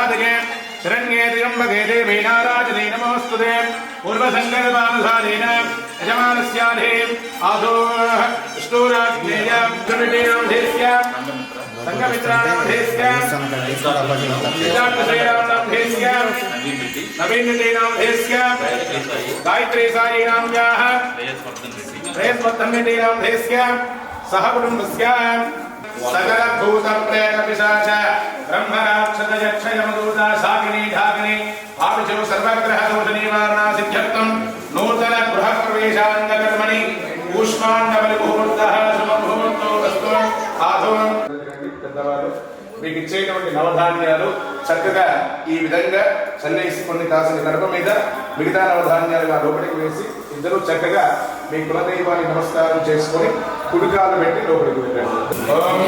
साधिके शरण्ये त्र्यम्बके देवी नारायणे नमोऽस्तुते पूर्वसङ्कल्पानुसारेण यजमानस्याधे आदो विष्णुराज्ञेय त्रिविधेयस्य संघमित्राणामधेस्य सिद्धार्थसेनामधेस्य नवीनतेनामधेस्य गायत्री सारीणाम्याः प्रेयस्वर्धन्यतेनामधेस्य सह कुटुम्बस्य सकल भूत प्रेत पिशाच ब्रह्मराक्षस यक्ष यमदूता शाकिनी ढाकिनी आपिशु सर्वग्रह दोष निवारणा सिद्ध्यर्थं नूतन गृह प्रवेशांग कर्मणि ऊष्माण्डबलि मुहूर्तः शुभ मुहूर्तो वस्तु आधो మీకు ఇచ్చేటువంటి నవధాన్యాలు చక్కగా ఈ విధంగా చల్లేసుకొని కాసిన గడప మీద మిగతా నవధాన్యాలుగా లోపలికి వేసి ఇద్దరు చక్కగా మీ కులదైవాన్ని నమస్కారం చేసుకొని కుడికాలు పెట్టి లోపలికి వెళ్ళండి. ఓం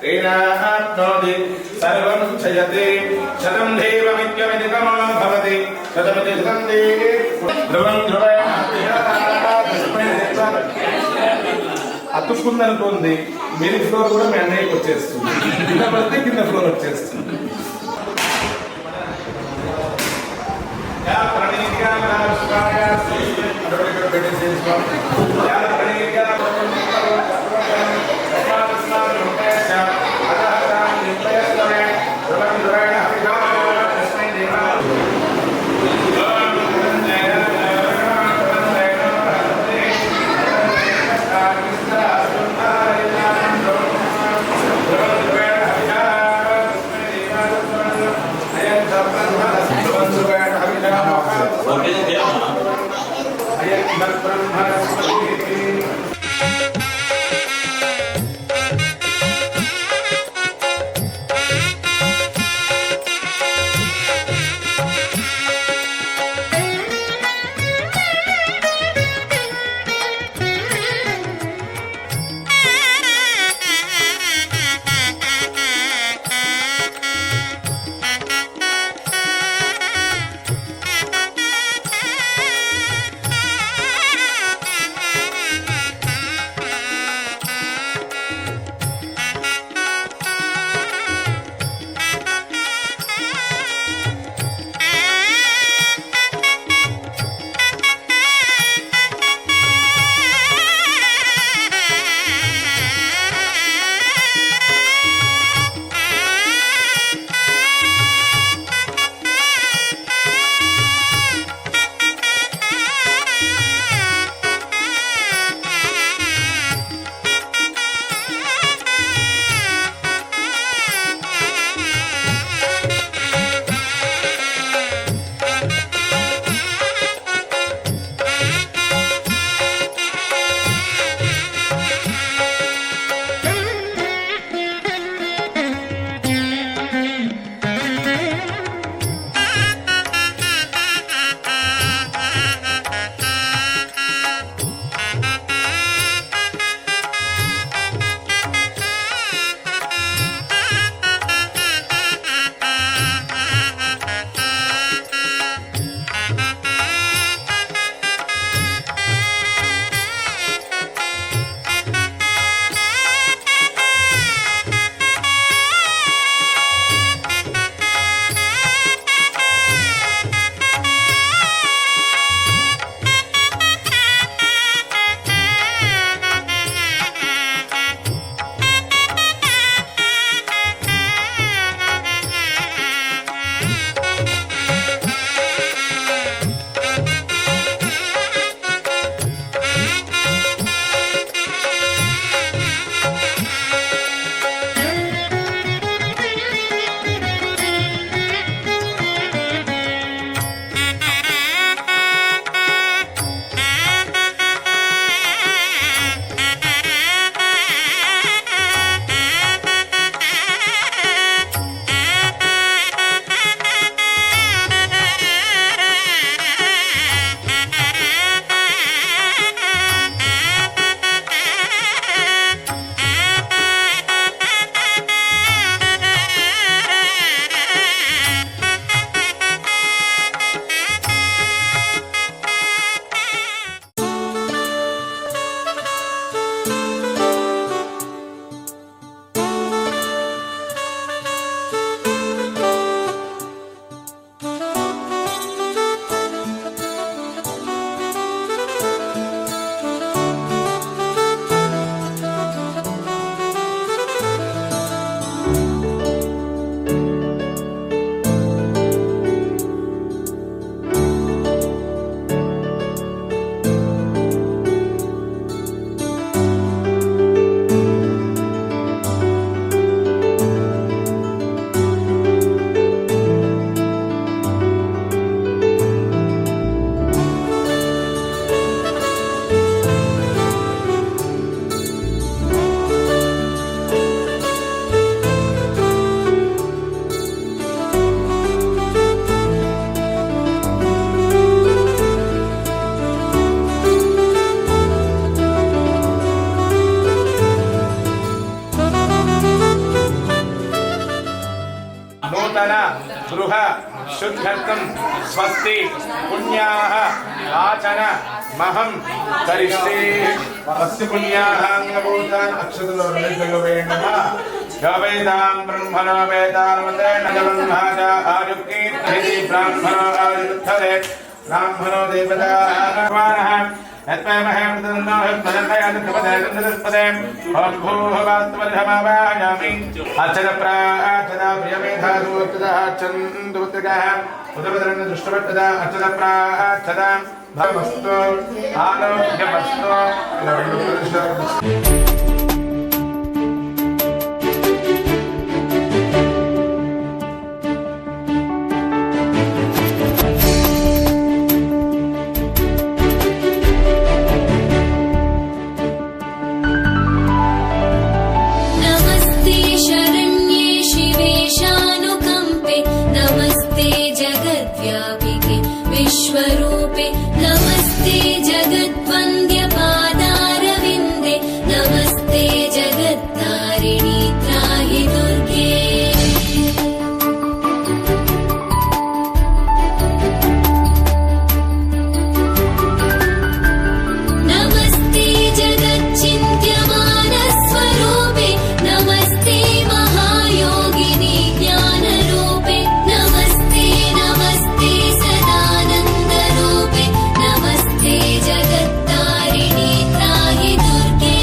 ेनाप्नोति सर्वं क्षयते शतं देवमित्यमितिकमो भवति शतमिति शतं देवे ध्रुवं ध्रुवेण అతుక్కుందనుకోండి మీరు ఫ్లోర్ కూడా మీ అన్నయ్యకి వచ్చేస్తుంది కింద పడితే కింద ఫ్లోర్ వచ్చేస్తుంది. नूतन गृह शुद्ध्यर्थं स्वस्ति पुण्याः आचन महं करिष्ये अस्य पुण्याः अंगभूतान् अक्षतलोवेणः वेदां ब्रह्मणो वेदान्वतेन ब्रह्माजा आयुक्तीर्थे ब्राह्मणो आयुक्तरे ब्राह्मणो देवताः यत्महे प्रदन्नोऽहं ओम भूर्भुवस्सुवर्धमावायामि अक्षत प्राक्षत प्रियमेधादुत्तदा चन्दुत्तगः उदवदरन् दृष्टवत्तदा अक्षत प्राक्षत भवस्तु आरोग्यमस्तु विश्वरूपे नमस्ते जगद्वन्द्य पादारविन्दे नमस्ते जगत्तारिणि त्राहि दुर्गे नमस्ते जगच्चिन्त्यमानस्वरूपे नमस्ते महायोगिनि ज्ञानरूपे नमस्ते नमस्ते नमस्ते जगत्तारिणि त्राहि दुर्गे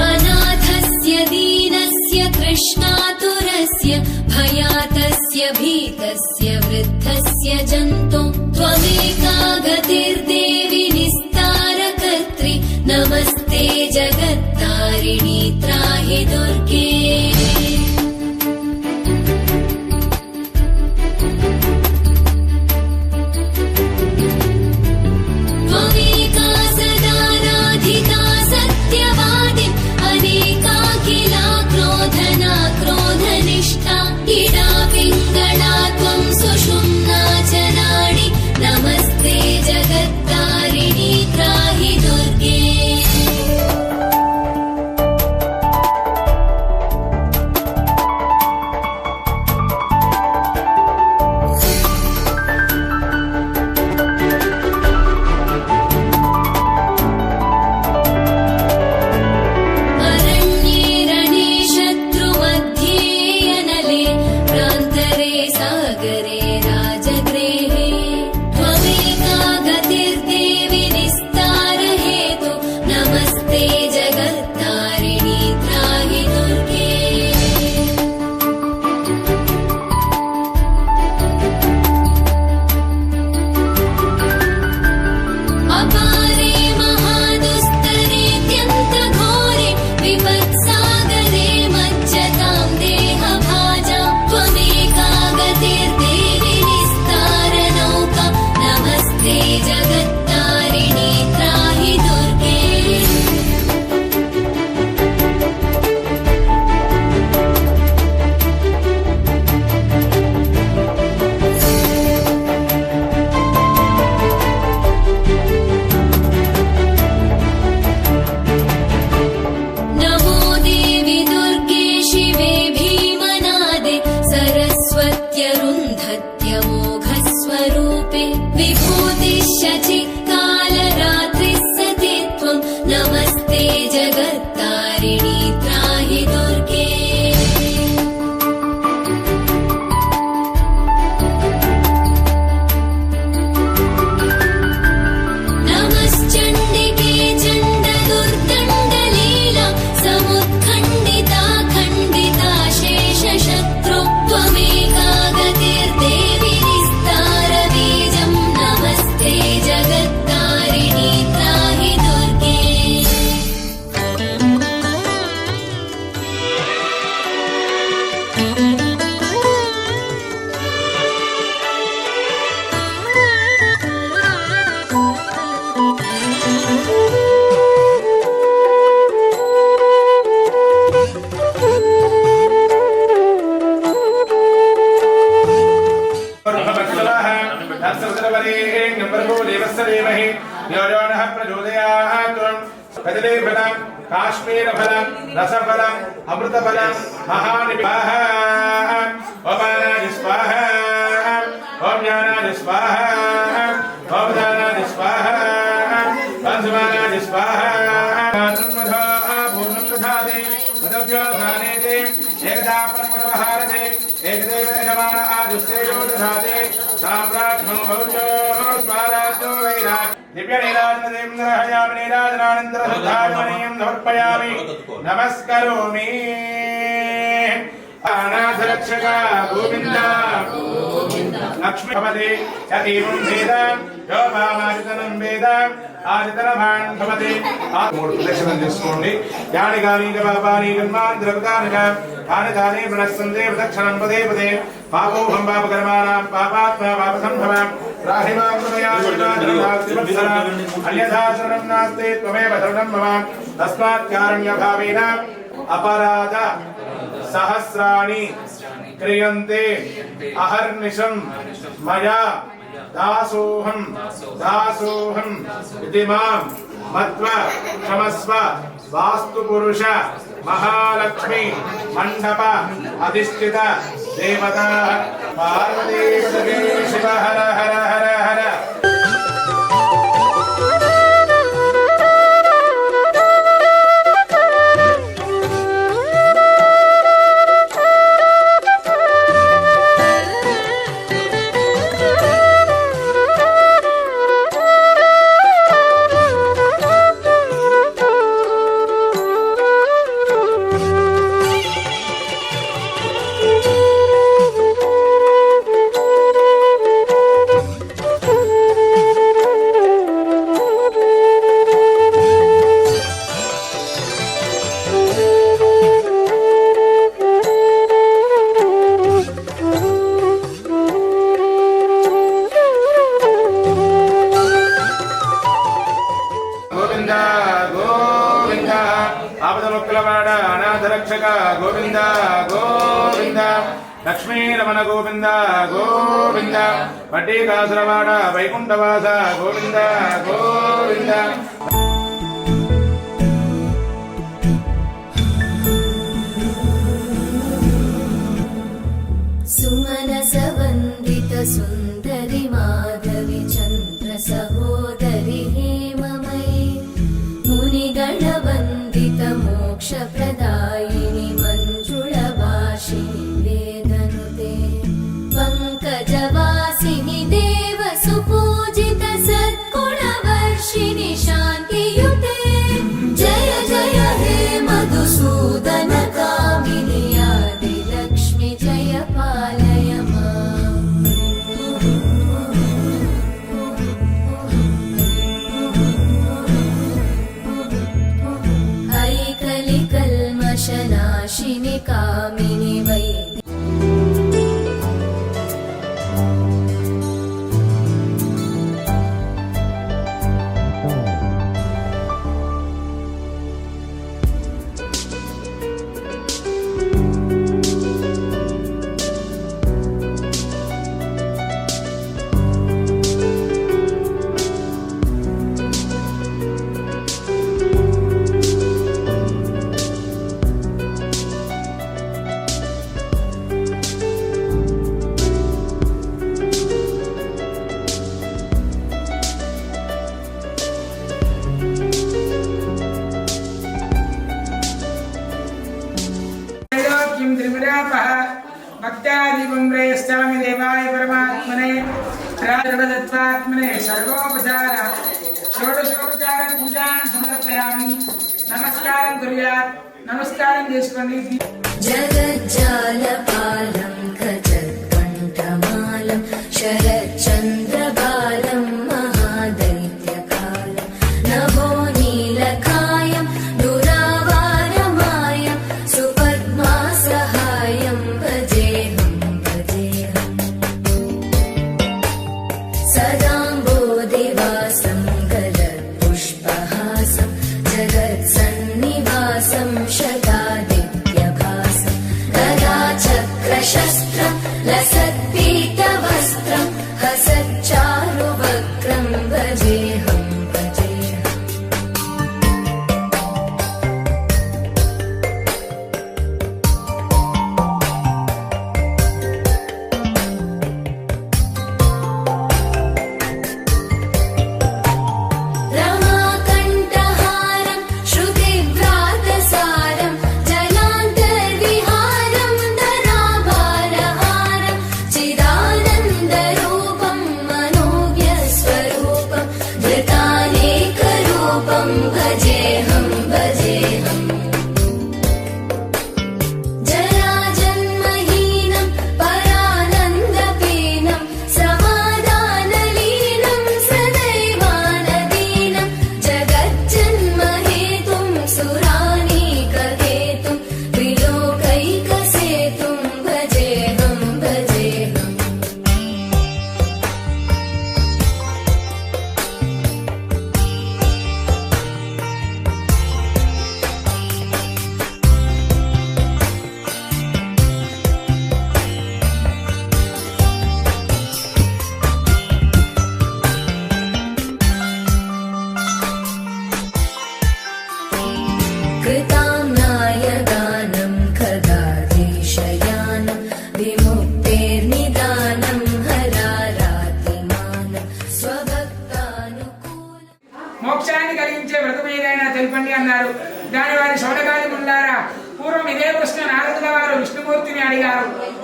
अनाथस्य दीनस्य कृष्णातुरस्य भयातस्य भीतस्य वृद्धस्य जन्तु त्वमेका गतिर्देवि निस्तारकर्त्री नमस्ते जगत्तारिणि त्राहि दुर्गे त्वमेका सदा राधिका सत्यवादि अनेकाखिला क्रोधना क्रोधनिष्ठा इडा पिङ्गळा त्वं सुषुम्ना च नाडि नमस्ते जगत्तारिणि त्राहि दुर्गे वरेण्यं भर्गो देवस्य धीमहि यो यो नः प्रचोदयात् कदलीफलं काश्मीरफलं रसफलं अमृतफलं महानिपाः ॐ अनाय स्वाहा ॐ ज्ञानाय स्वाहा ॐ दानाय स्वाहा ॐ समानाय स्वाहा तन्मधा पूर्णं दधाति मदव्याधानेते एकदा ब्रह्मवहारते एकदेव यजमान आजुस्तेजो दधाति साम्राज्ञो भौजो स्वाराज्यो वैराज्यो दिव्य नीराजनदेन्द्रहयामि नीराजनानन्दरशुद्धात्मनीयं समर्पयामि नमस्करोमि अनाथरक्षक गोविन्द लक्ष्मीपते च एवं वेद यो भामादितनं वेद आदितनभान् भवति मूడు ప్రదక్షిణం చేసుకోండి యాని గాని పాపాని జన్మాంతరకృతాని కాని తాని ప్రణస్సంతే ప్రదక్షిణం పదే పదే పాపోహం పాపకర్మాణం పాపాత్మా పాపసంభవం రాహిమాం హృదయాజనాజనాస్తివత్సరం అన్యథా శరణం నాస్తి త్వమేవ శరణం మమ తస్మాత్ కారుణ్యభావేన अपराध सहस्राणि क्रियन्ते अहर्निशं मया दासोहं इति मां मत्वा क्षमस्व वास्तुपुरुष महालक्ष्मी मंडप अधिष्ठित देवता पार्वती शिव हर हर हर हर ఆపదముక్కులవాడ అనాథరక్షక గోవింద గోవింద లక్ష్మీ రమణ గోవింద గోవింద పట్టీకాసురవాడ వైకుంఠవాస గోవింద గోవింద सुमनस वन्दित सुन्दरि माधवि चन्द्र सहोदरि हेममयि मुनिगणवन्दित मोक्षप्रदायिनि मञ्जुळभाषिणि वेदनुते पङ्कजवासिनि देव सुपूजित सद्गुणवर्षिणि शान्तियुते जय जय हे मधुसूदन कामिनि आदिलक्ष्मि जय पालय माम् ऐकलिकल्मषनाशिनि कामिनि वै भक्त्यादिकं प्रेष्ठामि देवाय परमात्मने सर्वदत्तात्मने सर्वोपचार षोडशोपचार पूजां समर्पयामि नमस्कारं कुर्यात् नमस्कारं చేసుకోండి जगज्जालपालं खजत्कण्ठमालं शरच्चन्द्रबालं महादैत्यकालं नभो नीलकायं दुरावारमायं सुपद्मासहायं भजेऽहं सदाम्बोधिवासं गलत्पुष्पहासं जगत्सन्निवासं शतादित्यभासं गदाचक्रशस्त्रं लसत्पीतवस्त्रं हसच्चारुवक्त्रं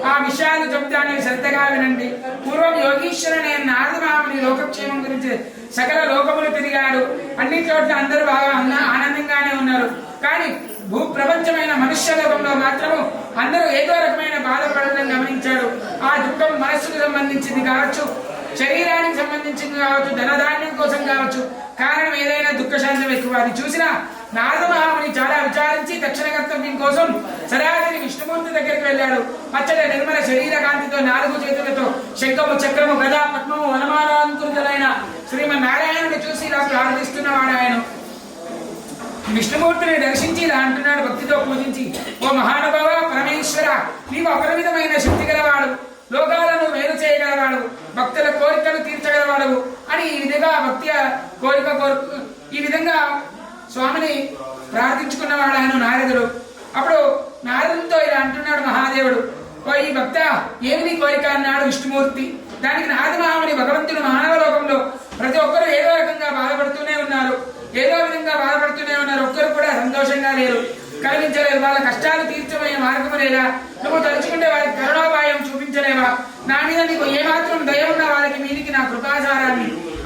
ఆ విషయాలు చెప్తానే శ్రద్ధగా వినండి. పూర్వం యోగీశ్వరుని నారద మహాముని లోకక్షేమం గురించి సకల లోకములు తిరిగాడు. అన్ని చోట్ల అందరూ బాగా ఆనందంగానే ఉన్నారు. కానీ భూ ప్రపంచమైన మనుష్య లోకంలో మాత్రము అందరూ ఏదో రకమైన బాధపడడం గమనించాడు. ఆ దుఃఖం మనస్సుకు సంబంధించింది కావచ్చు, శరీరానికి సంబంధించింది కావచ్చు, ధనధాన్యం కోసం కావచ్చు. కారణం ఏదైనా దుఃఖశాంతం ఎక్కువ. అది చూసిన నారద మహాముని చాలా విచారించి తక్షణ కర్తవ్యం కోసం సరాసరి విష్ణుమూర్తి దగ్గరికి వెళ్ళాడు. అచ్చట నిర్మల శరీర కాంతితో 4 చేతులతో శంఖము, చక్రము, గదా, పద్మము, వనమాలంకృతులైన శ్రీమన్నారాయణుని చూసి ఇలా ప్రార్థిస్తున్నవాడు. ఆయన విష్ణుమూర్తిని దర్శించి ఇలా అంటున్నాడు భక్తితో పూజించి, ఓ మహానుభావ పరమేశ్వర, నీవు అపరిమితమైన శక్తి గలవాడు, లోకాలను మేలు చేయగలవాడు, భక్తుల కోరికలు తీర్చగలవాడు అని ఈ విధంగా భక్తి ఈ విధంగా స్వామిని ప్రార్థించుకున్నవాడు ఆయన నారదుడు. అప్పుడు నారదుడితో ఇలా అంటున్నాడు మహాదేవుడు, ఓ ఈ భక్త ఏమి నీ కోరిక అన్నాడు విష్ణుమూర్తి. దానికి నారద మహాముని, భగవంతుడు మానవ లోకంలో ప్రతి ఒక్కరూ ఏదో రకంగా బాధపడుతూనే ఉన్నారు, ఏదో విధంగా బాధపడుతూనే ఉన్నారు. ఒక్కరు కూడా సంతోషంగా లేరు, కలిగించలేరు. వాళ్ళ కష్టాలు తీర్చబోయే మార్గము లేదా? నువ్వు తలుచుకుంటే వారికి కరుణోపాయం చూపించలేవా? నా మీద నీకు ఏమాత్రం దయ ఉన్న వారికి మీదికి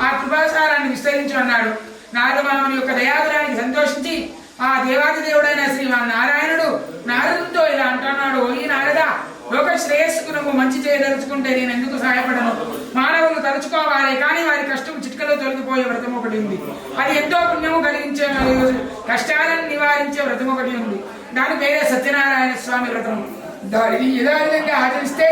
ఆ కృపాసారాన్ని విస్తరించు అన్నాడు. నారదమహాముని యొక్క దయాగురానికి సంతోషించి ఆ దేవాది దేవుడైన శ్రీమన్నారాయణుడు నారదుడితో ఇలా అంటున్నాడు, ఓ ఈ నారద, లోక శ్రేయస్సుకు నువ్వు మంచి చేయదలుచుకుంటే నేను ఎందుకు సహాయపడను? మానవులు తలుచుకోవాలి, కానీ వారి కష్టం చిటికలో తొలగిపోయే వ్రతం ఒకటి ఉంది. అది ఎంతో పుణ్యము కలిగించే, కష్టాలను నివారించే వ్రతం ఒకటి ఉంది. దాని పేరే సత్యనారాయణ స్వామి వ్రతం. దానిని యథా విధంగా ఆచరిస్తే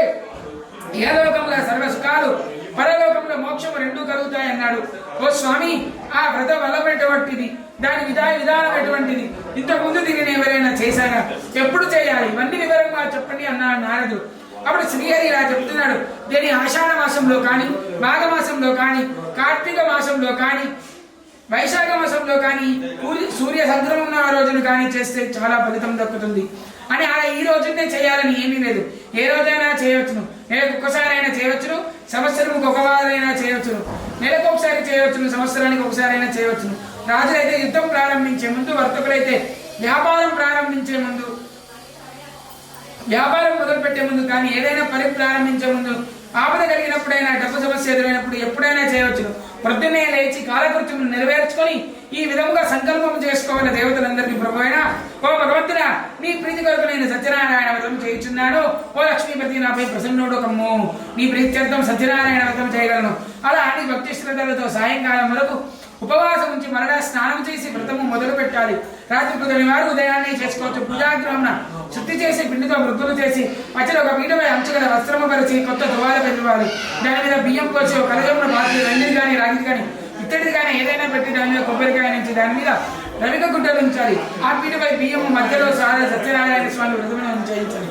ఇహలోకంలో సర్వ సుఖాలు, పరలోకంలో మోక్షము 2 కలుగుతాయి అన్నాడు. ఓ స్వామి, ఆ వ్రతం వల్లబెట్టబట్టిది, దాని విధానం ఎటువంటిది? ఇంతకుముందు దీనిని ఎవరైనా చేశారా? ఎప్పుడు చేయాలి? ఇవన్నీ వివరంగా చెప్పండి అన్నాడు నారదుడు. అప్పుడు శ్రీహరి ఇలా చెప్తున్నాడు, దీని ఆషాఢ మాసంలో కానీ, మాఘమాసంలో కానీ, కార్తీక మాసంలో కానీ, వైశాఖ మాసంలో కానీ, సూర్య సంక్రమం ఉన్న రోజున కానీ చేస్తే చాలా ఫలితం దక్కుతుంది అని. అలా ఈ రోజునే చేయాలని ఏమీ లేదు, ఏ రోజైనా చేయవచ్చును, నెలకు ఒక్కసారైనా చేయవచ్చును, సంవత్సరంకి ఒకవారైనా చేయవచ్చును, నెలకు ఒకసారి చేయవచ్చును, సంవత్సరానికి ఒకసారైనా చేయవచ్చును. రాజులైతే యుద్ధం ప్రారంభించే ముందు, వర్తకులైతే వ్యాపారం ప్రారంభించే ముందు, వ్యాపారం మొదలుపెట్టే ముందు, కానీ ఏదైనా పని ప్రారంభించే ముందు, ఆపద కలిగినప్పుడైనా, డబ్బు సమస్య ఎదురైనప్పుడు ఎప్పుడైనా చేయవచ్చును. ప్రొద్దునే లేచి కాలకృత్యమును నెరవేర్చుకొని ఈ విధంగా సంకల్పం చేసుకోవాలి దేవతలందరికీ. ప్రభు అయినా ఓ భగవంతుడా, నీ ప్రీతి కొరకు నేను సత్యనారాయణ వ్రతం చేయించున్నాను. ఓ లక్ష్మీపతి, నాపై ప్రసన్నుడు కమ్ము, నీ ప్రీత్యర్థం సత్యనారాయణ వ్రతం చేయగలను. అలా అని భక్తి శ్రద్ధలతో సాయంకాలం వరకు ఉపవాసం ఉంచి మరలా స్నానం చేసి వ్రతము మొదలు పెట్టాలి. రాత్రి కుదరని వారు ఉదయాన్నే చేసుకోవచ్చు. పూజాగ్రహం శుద్ధి చేసి పిండితో మృగ్గులు చేసి మధ్యలో ఒక పీఠపై అంచుగల వస్త్రము పరిచి కొత్త దువాల పెట్టుకోవాలి. దాని మీద బియ్యం కోసి ఒక కలజమున పాత్ర, వెండిది కానీ, రాగిది కానీ, ఇత్తడిది కానీ ఏదైనా పెట్టి దాని మీద కొబ్బరికాయ నుంచి దాని మీద రవిక గుడ్డలు ఉంచాలి. ఆ పీఠపై బియ్యము మధ్యలో సత్యనారాయణ స్వామి వ్రతమును చేయించాలి.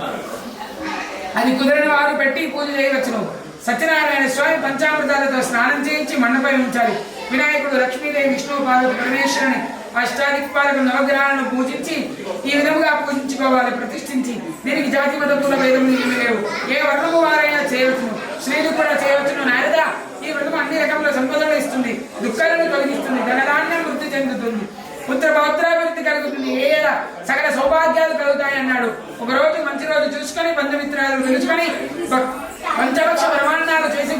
అది కుదరని వారు పెట్టి పూజ చేయవచ్చును. సత్యనారాయణ స్వామి పంచామృతాలతో స్నానం చేయించి మండపై ఉంచాలి. వినాయకుడు, లక్ష్మీదేవి, విష్ణు, పార్వతి, పరమేశ్వరుని అష్టాదిక్పాలకు నవగ్రహాలను పూజించి ఈ విధముగా పూజించుకోవాలి, ప్రతిష్ఠించి. దీనికి జాతి మత పూల భేదములు ఏమి లేవు, ఏ వర్ణము వారైనా చేయవచ్చును, స్త్రీలు కూడా చేయవచ్చును. నారద, ఈ వ్రతం అన్ని రకముల సంపదలు ఇస్తుంది, దుఃఖాలను తొలగిస్తుంది, ధనధాన్యం వృద్ధి చెందుతుంది, పుత్ర పౌత్రాభివృద్ధి కలుగుతుంది, సకల సౌభాగ్యాలు కలుగుతాయి అన్నాడు. ఒక రోజు మంచి రోజు చూసుకొని బంధుమిత్రాలను పిలుచుకొని పంచపక్ష ప్రమాణాలు చేసి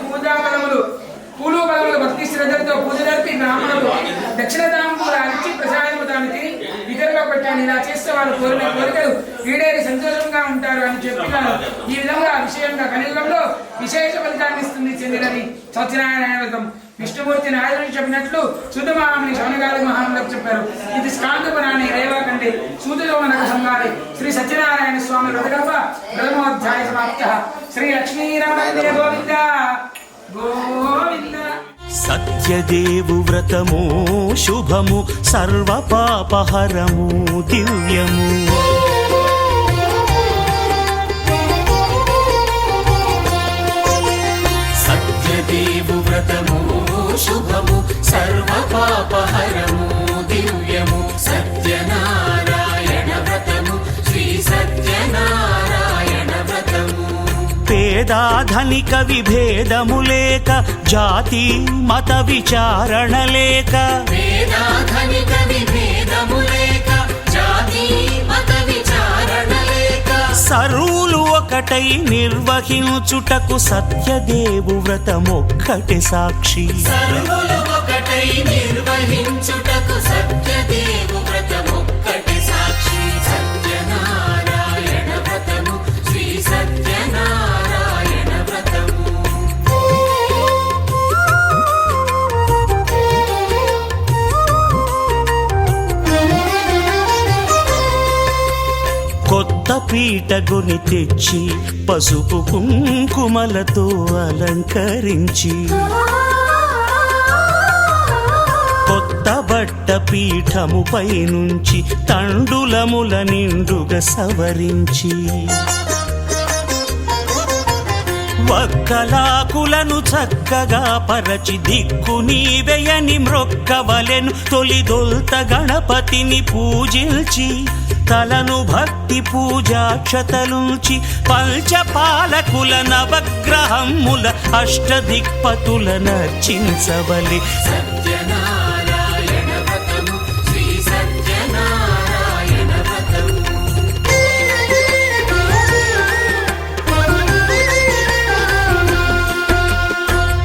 పూలు బలములు భక్తి శ్రద్ధలతో పూజ జరిపి బ్రాహ్మణులు దక్షిణ తాంబూలాలు ఇచ్చి ప్రసాదము తాను తిని ఇతరులకు పెట్టాను. ఇలా చేస్తే వాళ్ళు కోరిన కోరికలు ఈడేరి సంతోషంగా ఉంటారు అని చెప్పినారు. ఈ విధంగా విషయంగా కలియుగంలో విశేష ఫలితాన్ని ఇస్తుంది చెందినది సత్యనారాయణ వ్రతం. విష్ణుమూర్తి నారదుని చెప్పినట్లు సూతమహాముని శౌనకాది మహాములకు చెప్పారు. ఇది స్కాంద పురాణి రేవాకండి సూతులో మనకు సంగాలి. శ్రీ సత్యనారాయణ స్వామి వ్రతకల్ప ప్రథమోధ్యాయ సమాప్త. శ్రీ లక్ష్మీరమణ గోవింద గోవింద. సత్యదేవు వ్రతము శుభము, సర్వ పాపహరము దివ్యము. సత్యదేవు వ్రతము శుభము, సర్వ పాపహరము దివ్యము. సత్యనారాయణ వ్రతము, శ్రీ సత్యనారాయణ వ్రతము. పేదాధనిక విభేదము లేక, జాతి మత విచారణ లేక, పేదాధనిక విభేదము లేక, జాతి మత విచారణ లేక, సర్వులు ఒకటై నిర్వహించుటకు సత్యదేవు వ్రతమొక్కటి సాక్షి. సర్వులు ఒకటై నిర్వహించుటకు సత్యదేవు వ్రతమొక్కటి సాక్షి. సత్యనారాయణ వ్రతము శ్రీ సత్యనారాయణ వ్రతము. కొత్త పీటగుని తెచ్చి పసుపు కుంకుమలతో అలంకరించి, కొత్త బట్ట పీఠముపై నుంచి తండులముల నిండుగా సవరించి, వక్కలాకులను చక్కగా పరచి దిక్కు నీవెయని మ్రొక్కవలెను. తొలిదొల్త గణపతిని పూజించి తలను భక్తి పూజాక్షతలుంచి, పంచపాలకుల నవగ్రహముల అష్టదిక్పతుల నర్చించవలె. సత్యనారాయణ వ్రతము శ్రీ సత్యనారాయణ వ్రతము.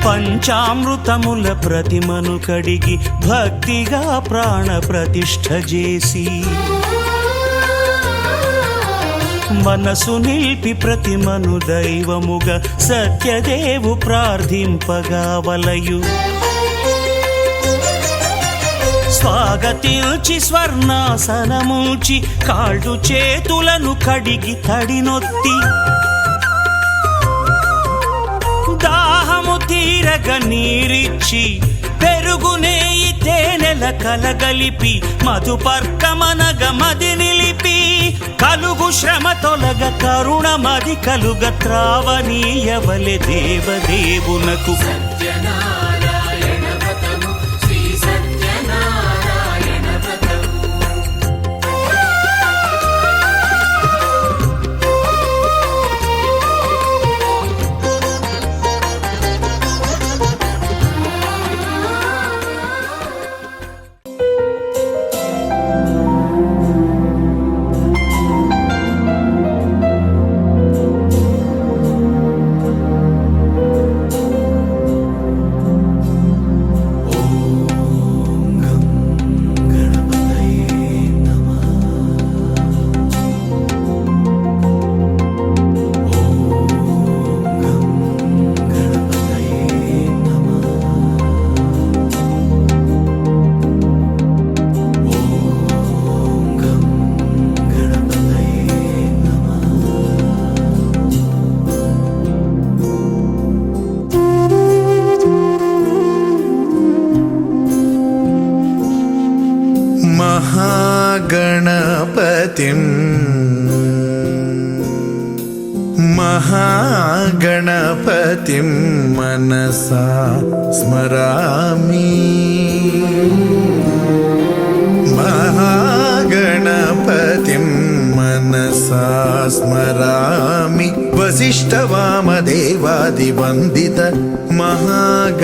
పంచామృతముల ప్రతిమను కడిగి భక్తిగా ప్రాణ ప్రతిష్ఠ చేసి, మనసు నిలిపి ప్రతిమను దైవముగా సత్యదేవు ప్రార్థింపగా వలయు. స్వాగతించి స్వర్ణాసనముంచి కాళ్ళు చేతులను కడిగి తడినొత్తి, దాహము తీరగ నీరిచ్చి పెరుగు నేయి తేనెల కలగలిపి, మధుపర్కమనగ మది నిలిపి, కలుగు శ్రమ తొలగ కరుణ మది కలుగ త్రావనీయవలె దేవదేవునకు. సత్యనారాయణ వ్రతము శ్రీ సత్యనారాయణ వ్రతము. महागणपतिं मनसा स्मरामि. महागणपतिं मनसा स्मरामि. वसिष्ठवामदेवादिवन्दित महागणपतिम्